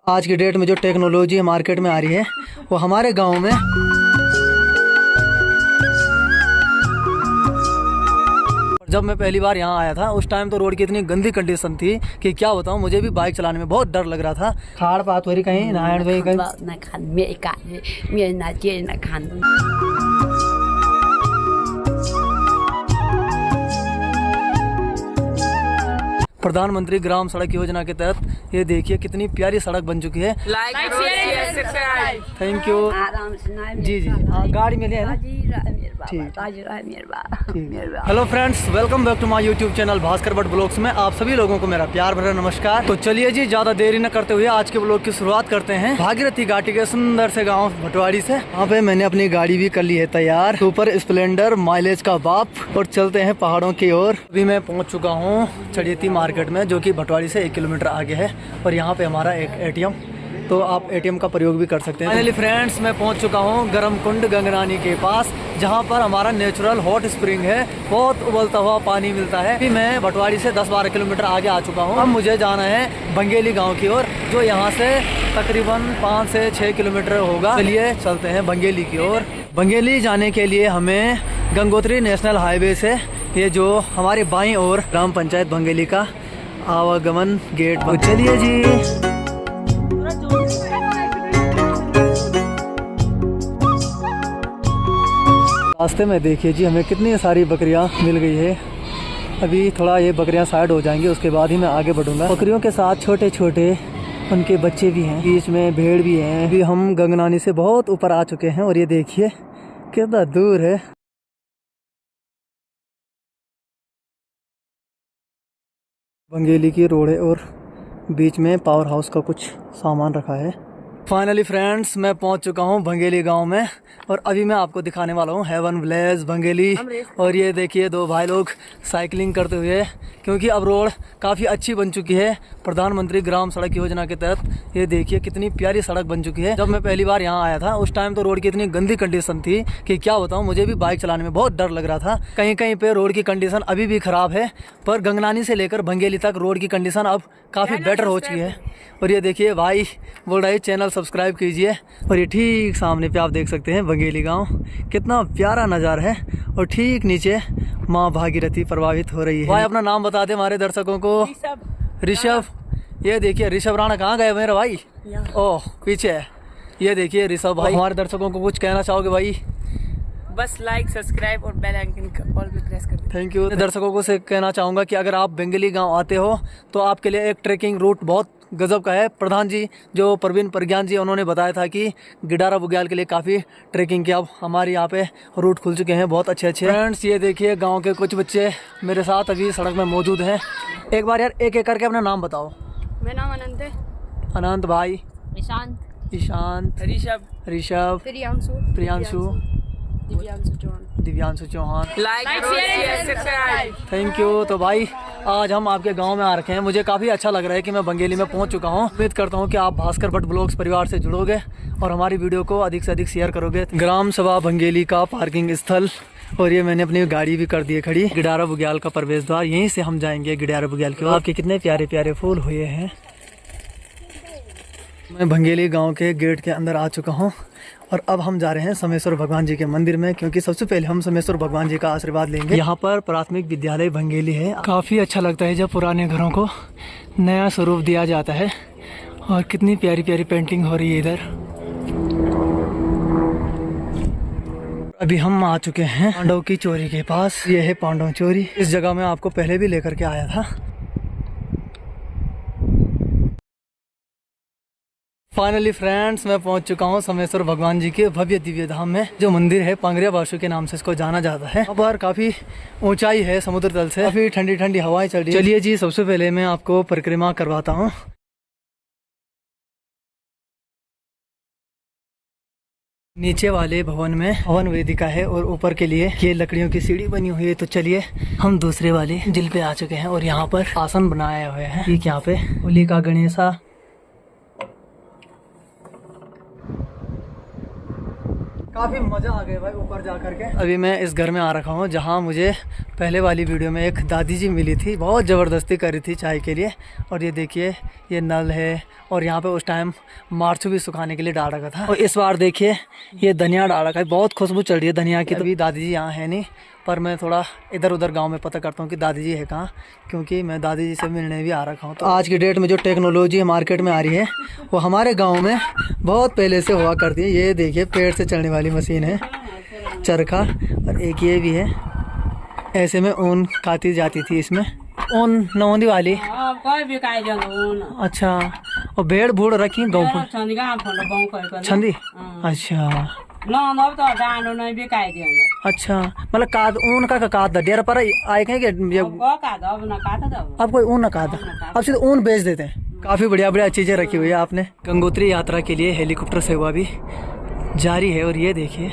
आज की डेट में जो टेक्नोलॉजी मार्केट में आ रही है वो हमारे गांव में जब मैं पहली बार यहाँ आया था उस टाइम तो रोड की इतनी गंदी कंडीशन थी कि क्या बताऊँ, मुझे भी बाइक चलाने में बहुत डर लग रहा था। खाड़ पात हो रही कहीं नारायण भाई कहीं। प्रधानमंत्री ग्राम सड़क योजना के तहत ये देखिए कितनी प्यारी सड़क बन चुकी है। Thank you. जी जी हाँ, गाड़ी में है ना। Hello friends, welcome back to my YouTube channel Bhaskar Bhatt blogs में आप सभी लोगों को मेरा प्यार भरा नमस्कार। तो चलिए जी, ज्यादा देरी न करते हुए आज के ब्लॉग की शुरुआत करते हैं भागीरथी घाटी के सुंदर से गांव भटवाड़ी से। यहाँ पे मैंने अपनी गाड़ी भी कर ली है तैयार, सुपर स्प्लेंडर माइलेज का बाप, और चलते हैं पहाड़ों की ओर। अभी मैं पहुँच चुका हूँ चड़ियती मार्केट में, जो कि भटवाड़ी से 1 किलोमीटर आगे है, और यहाँ पे हमारा एक एटीएम, तो आप एटीएम का प्रयोग भी कर सकते हैं। फाइनली फ्रेंड्स, मैं पहुंच चुका हूं गरम कुंड गंगनानी के पास, जहां पर हमारा नेचुरल हॉट स्प्रिंग है, बहुत उबलता हुआ पानी मिलता है। अभी मैं भटवाड़ी से 10-12 किलोमीटर आगे आ चुका हूं। अब मुझे जाना है बंगेली गांव की ओर, जो यहां से तकरीबन 5 से 6 किलोमीटर होगा। चलिए चलते हैं बंगेली की ओर। बंगेली जाने के लिए हमें गंगोत्री नेशनल हाईवे से, ये जो हमारे बाईं ओर ग्राम पंचायत बंगेली का आवागमन गेट। चलिए जी, रास्ते में देखिए जी हमें कितनी सारी बकरियां मिल गई है। अभी थोड़ा ये बकरियां साइड हो जाएंगी, उसके बाद ही मैं आगे बढ़ूंगा। बकरियों के साथ छोटे छोटे उनके बच्चे भी हैं, बीच में भेड़ भी हैं। अभी हम गंगनानी से बहुत ऊपर आ चुके हैं, और ये देखिए कितना दूर है। बंगेली की रोड है और बीच में पावर हाउस का कुछ सामान रखा है। फाइनली फ्रेंड्स, मैं पहुंच चुका हूं बंगेली गांव में, और अभी मैं आपको दिखाने वाला हूं हेवन विलेज बंगेली। और ये देखिए दो भाई लोग साइकिलिंग करते हुए, क्योंकि अब रोड काफ़ी अच्छी बन चुकी है प्रधानमंत्री ग्राम सड़क योजना के तहत। ये देखिए कितनी प्यारी सड़क बन चुकी है। जब मैं पहली बार यहाँ आया था उस टाइम तो रोड की इतनी गंदी कंडीशन थी कि क्या बताऊँ, मुझे भी बाइक चलाने में बहुत डर लग रहा था। कहीं कहीं पर रोड की कंडीशन अभी भी ख़राब है, पर गंगनानी से लेकर बंगेली तक रोड की कंडीशन अब काफ़ी बेटर हो चुकी है। और ये देखिए भाई बोल रहा है चैनल सब्सक्राइब कीजिए। और ये ठीक सामने पे आप देख सकते हैं बंगेली गांव, कितना प्यारा नज़ारा है, और ठीक नीचे माँ भागीरथी प्रभावित हो रही है। भाई अपना नाम बता दे हमारे दर्शकों को। ऋषभ। ये देखिए ऋषभ राणा कहाँ गए मेरा भाई? ओह पीछे है। ये देखिए ऋषभ भाई। हमारे दर्शकों को कुछ कहना चाहोगे भाई? बस लाइक, सब्सक्राइब और बेल आइकन ऑल पे प्रेस कर दें। Thank you. दर्शकों को से कहना चाहूँगा कि अगर आप बंगेली गांव आते हो तो आपके लिए एक ट्रैकिंग रूट बहुत गजब का है। प्रधान जी जो प्रवीण प्रज्ञान जी, उन्होंने बताया था कि गिडारा बुग्याल के लिए काफ़ी ट्रैकिंग के अब हमारे यहाँ पे रूट खुल चुके हैं, बहुत अच्छे अच्छे। फ्रेंड्स ये देखिए गांव के कुछ बच्चे मेरे साथ अभी सड़क में मौजूद हैं। एक बार यार एक एक करके अपना नाम बताओ। मेरा नाम अनंत है। अनंत भाई। ईशांत। ऋषभ। प्रियांशु। दिव्यांशु चौहान। Thank you. तो भाई आज हम आपके गांव में आ रखे हैं, मुझे काफ़ी अच्छा लग रहा है कि मैं बंगेली में पहुंच चुका हूं। उम्मीद करता हूं कि आप भास्कर भट्ट ब्लॉग्स परिवार से जुड़ोगे और हमारी वीडियो को अधिक से अधिक शेयर करोगे। ग्राम सभा बंगेली का पार्किंग स्थल, और ये मैंने अपनी गाड़ी भी कर दी है खड़ी। गिडारा बुग्याल का प्रवेश द्वार, यहीं से हम जाएंगे गिडारा बुग्याल की ओर। आपके कितने प्यारे प्यारे फूल हुए हैं। मैं बंगेली गाँव के गेट के अंदर आ चुका हूँ, और अब हम जा रहे हैं सोमेश्वर भगवान जी के मंदिर में, क्योंकि सबसे पहले हम सोमेश्वर भगवान जी का आशीर्वाद लेंगे। यहाँ पर प्राथमिक विद्यालय बंगेली है। काफ़ी अच्छा लगता है जब पुराने घरों को नया स्वरूप दिया जाता है, और कितनी प्यारी प्यारी पेंटिंग हो रही है इधर। अभी हम आ चुके हैं पांडव की चोरी के पास। ये है पांडव चोरी। इस जगह में आपको पहले भी लेकर के आया था। फाइनली फ्रेंड्स, मैं पहुंच चुका हूं सोमेश्वर भगवान जी के भव्य दिव्य धाम में, जो मंदिर है पांगरिया बासु के नाम से इसको जाना जाता है। यहाँ पर काफ़ी ऊंचाई है समुद्र तल से, काफ़ी ठंडी ठंडी हवाएं चल रही है। चलिए जी, सबसे पहले मैं आपको परिक्रमा करवाता हूँ। नीचे वाले भवन में हवन वेदिका है, और ऊपर के लिए ये लकड़ियों की सीढ़ी बनी हुई है। तो चलिए हम दूसरे वाले जिल पे आ चुके हैं, और यहाँ पर आसन बनाया हुआ है। ठीक यहाँ पे होलिका गणेशा, काफ़ी मज़ा आ गया भाई ऊपर जा करके। अभी मैं इस घर में आ रखा हूँ जहाँ मुझे पहले वाली वीडियो में एक दादी जी मिली थी, बहुत ज़बरदस्ती करी थी चाय के लिए। और ये देखिए ये नल है और यहाँ पे उस टाइम मार्चू भी सुखाने के लिए डाल रखा था। और इस बार देखिए ये धनिया डाल रखा है, बहुत खुशबू चल रही है धनिया की। अभी दादी जी यहाँ है नहीं, पर मैं थोड़ा इधर उधर गांव में पता करता हूँ कि दादी जी है कहाँ, क्योंकि मैं दादी जी से मिलने भी आ रखा हूँ। तो आज की डेट में जो टेक्नोलॉजी मार्केट में आ रही है वो हमारे गांव में बहुत पहले से हुआ करती है। ये देखिए पेड़ से चलने वाली मशीन है, चरखा, और एक ये भी है। ऐसे में ऊन काटी जाती थी इसमें, ऊन नौंदी वाली। अच्छा, और भेड़ भूड़ रखी गाँव छंदी। अच्छा अच्छा, मतलब काद ऊन का काद डेरा पर आए कहीं अब कोई ऊन ना काद, अब सीधे ऊन बेच देते हैं। काफ़ी बढ़िया बढ़िया चीज़ें रखी हुई है आपने। गंगोत्री यात्रा के लिए हेलीकॉप्टर सेवा भी जारी है। और ये देखिए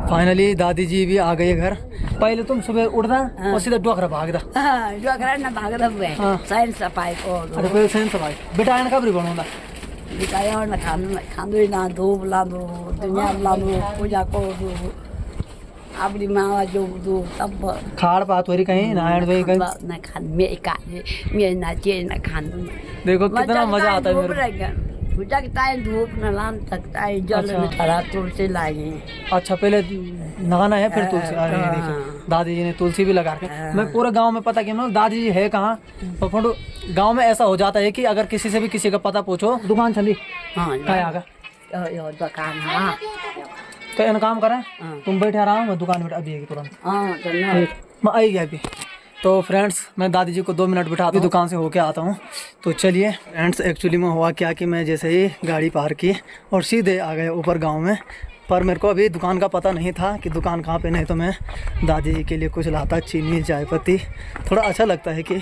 फाइनली दादी जी भी आ गए घर। पहले तुम सुबह उठदा और सीधा डोकरा भागदा। डोकरा ना भागदा हुए साइन सफाई को। अरे कोई साइन सफाई बेटा आने कब बनोदा दिखाया ना खांदो ना धूप ला दो दुनिया ला दो पूजा को दो अपनी माँ जो दो तब खाड़ पात हो रही कहीं नारायण भाई कहीं ना खान में का में ना चे ना खान। देखो कितना मजा आता है मेरे। पूजा के टाइम धूप न लान सकता है, जल में खड़ा तुलसी लाए। अच्छा पहले नहाना है फिर तुलसी। अरे देखिए दादी जी ने तुलसी भी लगा के। मैं पूरे गांव में पता किया दादी जी है कहाँ। तो गांव में ऐसा हो जाता है कि अगर किसी से भी किसी का पता पूछो दुकान चली दुकान तो इन काम करें तुम बैठे आ रहा हूँ मैं दुकान में अभी तुरंत मैं आई गया अभी। तो फ्रेंड्स मैं दादी जी को 2 मिनट बिठा अभी दुकान से होके आता हूँ। तो चलिए फ्रेंड्स एक्चुअली में हुआ क्या कि मैं जैसे ही गाड़ी पार की और सीधे आ गए ऊपर गांव में, पर मेरे को अभी दुकान का पता नहीं था कि दुकान कहाँ पे। नहीं तो मैं दादी जी के लिए कुछ लाता, चीनी चाय पत्ती। थोड़ा अच्छा लगता है कि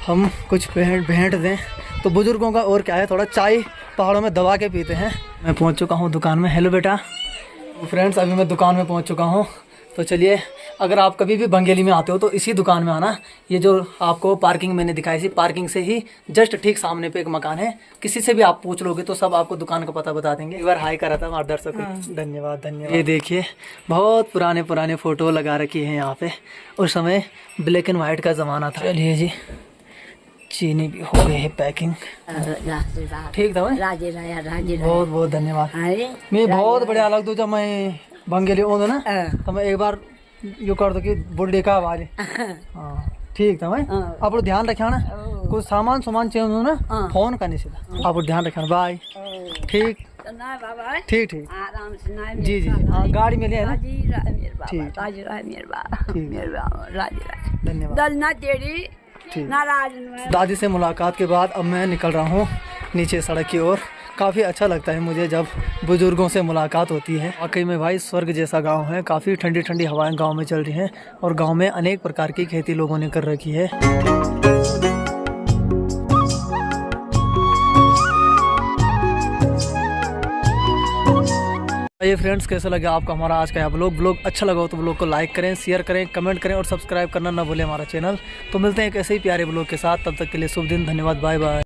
हम कुछ भेंट दें। तो बुज़ुर्गों का और क्या है, थोड़ा चाय पहाड़ों में दबा के पीते हैं। मैं पहुँच चुका हूँ दुकान में। हेलो बेटा। फ्रेंड्स अभी मैं दुकान में पहुँच चुका हूँ। तो चलिए अगर आप कभी भी बंगेली में आते हो तो इसी दुकान में आना। ये जो आपको पार्किंग मैंने दिखाई थी, पार्किंग से ही जस्ट ठीक सामने पे एक मकान है। किसी से भी आप पूछ लोगे तो सब आपको दुकान का पता बता देंगे। एक बार हाई करा था हमारे दर्शक को। धन्यवाद धन्यवाद। ये देखिए बहुत पुराने फ़ोटो लगा रखी है यहाँ पे। उस समय ब्लैक एंड वाइट का ज़माना था। चलिए जी चीनी भी हो गई है पैकिंग। ठीक था भाई, बहुत बहुत धन्यवाद। मैं बहुत बढ़िया लग दो जब मैं बंगेली ओंदो ना तो मैं एक बार यो कर दो कि बुढ़े का आवाज। हाँ ठीक था भाई। आप ध्यान रखा ना, कुछ सामान चेंज हो ना फोन करने से आप ध्यान रखना। बाय। ठीक ठीक ठीक जी जी हाँ गाड़ी में ले ना। ठीक धन्यवाद। दादी से मुलाकात के बाद अब मैं निकल रहा हूँ नीचे सड़क की ओर। काफ़ी अच्छा लगता है मुझे जब बुज़ुर्गों से मुलाकात होती है। वाकई में भाई स्वर्ग जैसा गांव है। काफ़ी ठंडी ठंडी हवाएं गांव में चल रही हैं और गांव में अनेक प्रकार की खेती लोगों ने कर रखी है। ये फ्रेंड्स कैसा लगा आपका हमारा आज का ब्लॉग अच्छा लगा हो तो ब्लॉग को लाइक करें, शेयर करें, कमेंट करें और सब्सक्राइब करना ना भूलें हमारा चैनल। तो मिलते हैं एक ऐसे ही प्यारे ब्लॉग के साथ, तब तक के लिए शुभ दिन, धन्यवाद, बाय बाय।